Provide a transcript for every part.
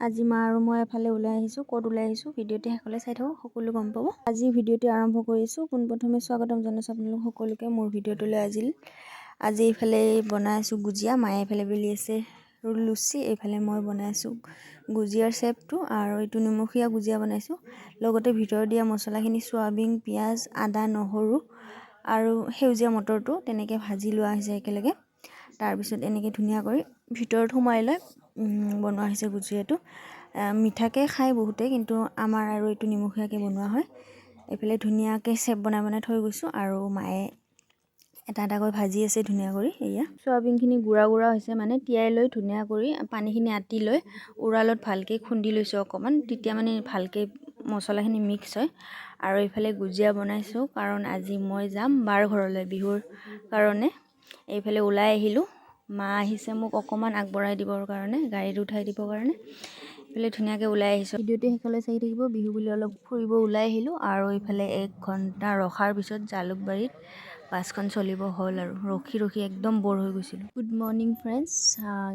আজি মা আৰু মই এফালে ওলাই আহিছোঁ। ক'ত ওলাই আহিছোঁ ভিডিঅ'তে শেষলৈ চাই থাকক, সকলো গম পাব। আজি ভিডিঅ'টি আৰম্ভ কৰিছোঁ। পোনপ্ৰথমে স্বাগতম জনাইছোঁ আপোনালোক সকলোকে মোৰ ভিডিঅ'টোলৈ। আজি এইফালে বনাই আছোঁ গুজিয়া, মায়ে এইফালে বেলি আছে লুচি, এইফালে মই বনাই আছোঁ গুজিয়াৰ চেপটো, আৰু এইটো নিমখীয়া গুজিয়া বনাইছোঁ। লগতে ভিতৰত দিয়া মছলাখিনি চয়াবিন, পিঁয়াজ, আদা, নহৰু আৰু সেউজীয়া মটৰটো তেনেকৈ ভাজি লোৱা হৈছে একেলগে। তাৰপিছত এনেকৈ ধুনীয়া কৰি ভিতৰত সোমাই লৈ বনোৱা হৈছে গুজিয়াটো। মিঠাকৈ খাই বহুতে, কিন্তু আমাৰ আৰু এইটো নিমখীয়াকৈ বনোৱা হয়। এইফালে ধুনীয়াকৈ চেপ বনাই থৈ গৈছোঁ, আৰু মায়ে এটা এটাকৈ ভাজি আছে ধুনীয়া কৰি। এয়া চয়াবিনখিনি গুড়া হৈছে, মানে তিয়াই লৈ ধুনীয়া কৰি পানীখিনি আতি লৈ উৰালত ভালকৈ খুন্দি লৈছোঁ অকণমান, তেতিয়া মানে ভালকৈ মছলাখিনি মিক্স হয়। আৰু এইফালে গুজিয়া বনাইছোঁ, কাৰণ আজি মই যাম বাৰ ঘৰলৈ বিহুৰ কাৰণে। এইফালে ওলাই আহিলোঁ, মা আহিছে মোক অকণমান আগবঢ়াই দিবৰ কাৰণে, গাড়ীত উঠাই দিবৰ কাৰণে। এইফালে ধুনীয়াকৈ ওলাই আহিছোঁ। ভিডিঅ'টো শেষলৈ চাই থাকিব। বিহু বুলি অলপ ফুৰিব ওলাই আহিলোঁ, আৰু এইফালে 1 ঘণ্টা ৰখাৰ পিছত জালুকবাৰীত বাছখন চলিব হ'ল, আৰু ৰখি একদম বৰ হৈ গৈছিলোঁ। গুড মৰ্ণিং ফ্ৰেণ্ডছ,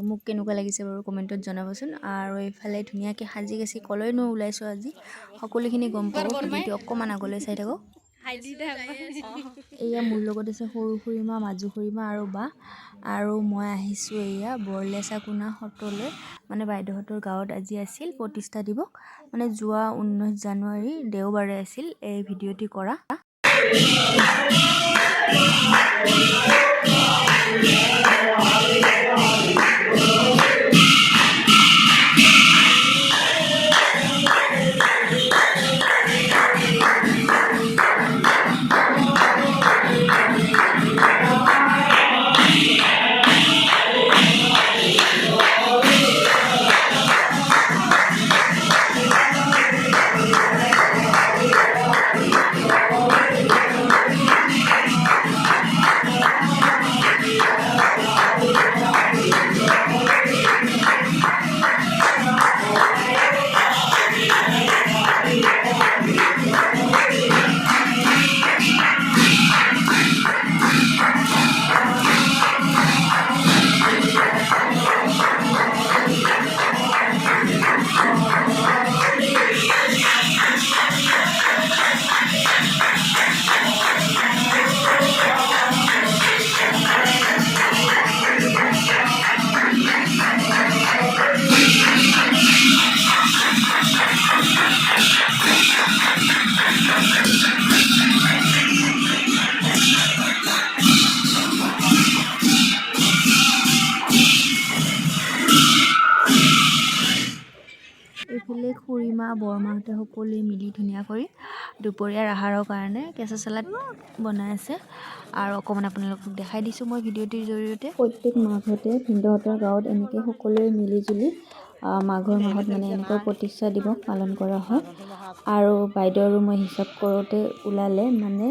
মোক কেনেকুৱা লাগিছে বাৰু কমেণ্টত জনাবচোন। আৰু এইফালে ধুনীয়াকৈ সাজি কাচি কলৈনো ওলাইছোঁ আজি সকলোখিনি গম পাব। ভিডিঅ'টো অকণমান আগলৈ চাই থাকক। এয়া মোৰ লগত আছে সৰু খুৰীমা, মাজু খুৰীমা আৰু বা, আৰু মই আহিছোঁ এয়া বৰলেচাকুনা সত্ৰলৈ, মানে বাইদেউহঁতৰ গাঁৱত আজি আছিল প্ৰতিষ্ঠা দিৱস, মানে যোৱা 19 জানুৱাৰী দেওবাৰে আছিল এই ভিডিঅ'টি কৰা। এইফালে খুৰীমা বৰমাহঁতে সকলোৱে মিলি ধুনীয়া কৰি দুপৰীয়াৰ আহাৰৰ কাৰণে কেঁচা চালাড বনাই আছে, আৰু অকণমান আপোনালোকক দেখাই দিছোঁ মই ভিডিঅ'টিৰ জৰিয়তে। প্ৰত্যেক মাঘতে ভিনদেউহঁতৰ গাঁৱত এনেকৈ সকলোৱে মিলিজুলি মাঘৰ মাহত মানে এনেকৈ প্ৰতিষ্ঠা দিৱস পালন কৰা হয়। আৰু বাইদেউ আৰু মই হিচাপ কৰোঁতে ওলালে মানে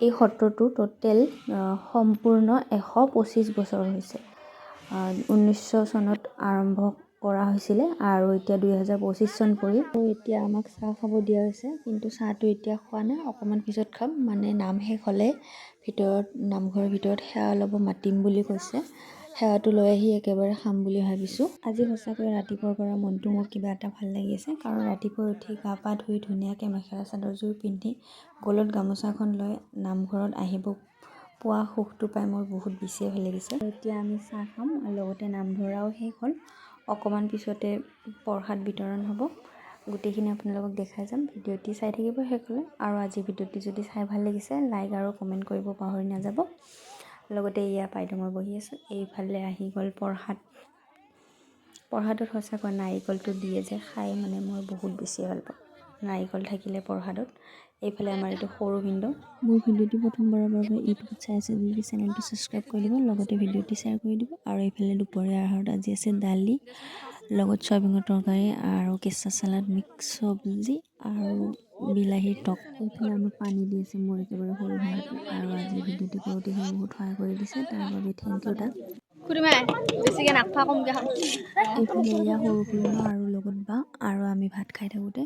এই সত্ৰটো টোটেল সম্পূৰ্ণ 125 বছৰ হৈছে। 1900 চনত আৰম্ভ কৰা হৈছিলে, আৰু এতিয়া 2025 চন পৰিল। আৰু এতিয়া আমাক চাহ খাব দিয়া হৈছে, কিন্তু চাহটো এতিয়া খোৱা নাই, অকণমান পিছত খাম। মানে নাম শেষ হ'লে নামঘৰৰ ভিতৰত সেৱা ল'ব মাতিম বুলি কৈছে। সেৱাটো লৈ আহি একেবাৰে খাম বুলি ভাবিছোঁ। আজি সঁচাকৈ ৰাতিপুৱাৰ পৰা মনটো মোৰ কিবা এটা ভাল লাগি আছে, কাৰণ ৰাতিপুৱা উঠি গা পা ধুই ধুনীয়াকৈ মেখেলা চাদৰযোৰ পিন্ধি গলত গামোচাখন লৈ নামঘৰত আহিব পোৱা সুখটো পাই মোৰ বহুত বেছিয়ে ভাল লাগিছে। এতিয়া আমি চাহ খাম, আৰু লগতে নাম ধৰাও শেষ হ'ল। অকণমান পিছতে প্ৰসাদ বিতৰণ হ'ব। গোটেইখিনি আপোনালোকক দেখাই যাম। ভিডিঅ'টি চাই থাকিব শেষলৈ। আৰু আজি ভিডিঅ'টি যদি চাই ভাল লাগিছে, লাইক আৰু কমেণ্ট কৰিব পাহৰি নাযাব। লগতে এয়া বাইদেউ মই বহি আছোঁ, এইফালে আহি গ'ল প্ৰসাদত সঁচাকৈ নাৰিকলটো দিয়ে যে, খাই মানে মই বহুত বেছি ভাল পাওঁ নাৰিকল থাকিলে প্ৰসাদত। এইফালে আমাৰ এইটো সৰু ভিনদেউ। মোৰ ভিডিঅ'টি প্ৰথমবাৰৰ বাবে ইউটিউবত চাই আছে যদি চেনেলটো ছাবস্ক্ৰাইব কৰি দিব, লগতে ভিডিঅ'টি শ্বেয়াৰ কৰি দিব। আৰু এইফালে দুপৰীয়াৰ আহাৰত আজি আছে দালি, লগত চয়াবিনৰ তৰকাৰী আৰু কেঁচা চালাড, মিক্স চব্জি আৰু বিলাহীৰ টক। এইফালে আমাক পানী দি আছে মোৰ একেবাৰে সৰু ভণ্টি, আৰু আজি ভিডিঅ'টি কৰোঁতে সি বহুত সহায় কৰি দিছে, তাৰ বাবে থেংক ইউ তাক। এইফালে এয়া সৰু খুৰীমা আৰু লগত বা, আৰু আমি ভাত খাই থাকোঁতে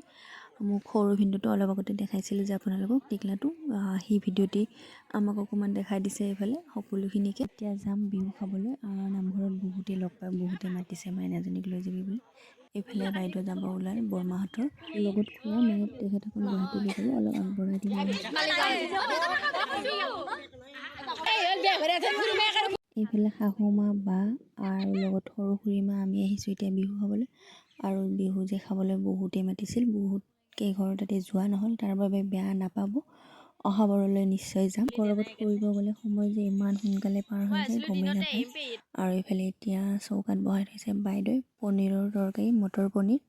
মোক সৰু ভিনদেউটো অলপ আগতে দেখাইছিলোঁ যে আপোনালোকক টিকলাটো, সি ভিডিঅ'টি আমাক অকণমান দেখাই দিছে। এইফালে সকলোখিনিকে এতিয়া যাম বিহু খাবলৈ। নামঘৰত বহুতেই লগ পাই, বহুতে মাতিছে মাইনাজনীক লৈ যাবি বুলি। এইফালে বাইদেউ যাব ওলাল বৰমাহঁতৰ লগত খুৰা মানে তেখেতসকল গুৱাহাটীলৈ গ'লে অলপ আগবঢ়াই দিব এইফালে শাহু মা বা আৰু লগত সৰু খুৰীমা আমি আহিছোঁ এতিয়া বিহু খাবলৈ আৰু বিহু যে খাবলৈ বহুতেই মাতিছিল বহুত কেইঘৰ তাতে যোৱা নহ'ল তাৰ বাবে বেয়া নাপাব অহা বাৰলৈ নিশ্চয় যাম ক'ৰবাত ফুৰিব গ'লে সময় যে ইমান সোনকালে পাৰ হৈ যায় গমেই নাপায় আৰু এইফালে এতিয়া চৌকাত বহাই থৈছে বাইদেৱে পনীৰৰ তৰকাৰী মটৰ পনীৰ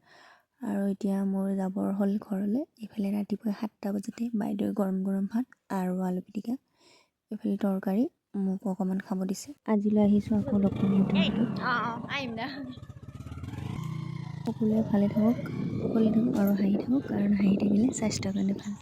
আৰু এতিয়া মোৰ যাবৰ হ'ল ঘৰলৈ এইফালে ৰাতিপুৱা 7টা বজাতে বাইদেৱে গৰম গৰম ভাত আৰু আলু পিটিকা এইফালে তৰকাৰী মোক অকণমান খাব দিছে আজিলৈ আহিছোঁ আকৌ লগ পাম সকলোৱে ভালে থাকক সকলোৱে থাকক আৰু হাঁহি থাকক কাৰণ হাঁহি থাকিলে স্বাস্থ্যৰ কাৰণে ভাল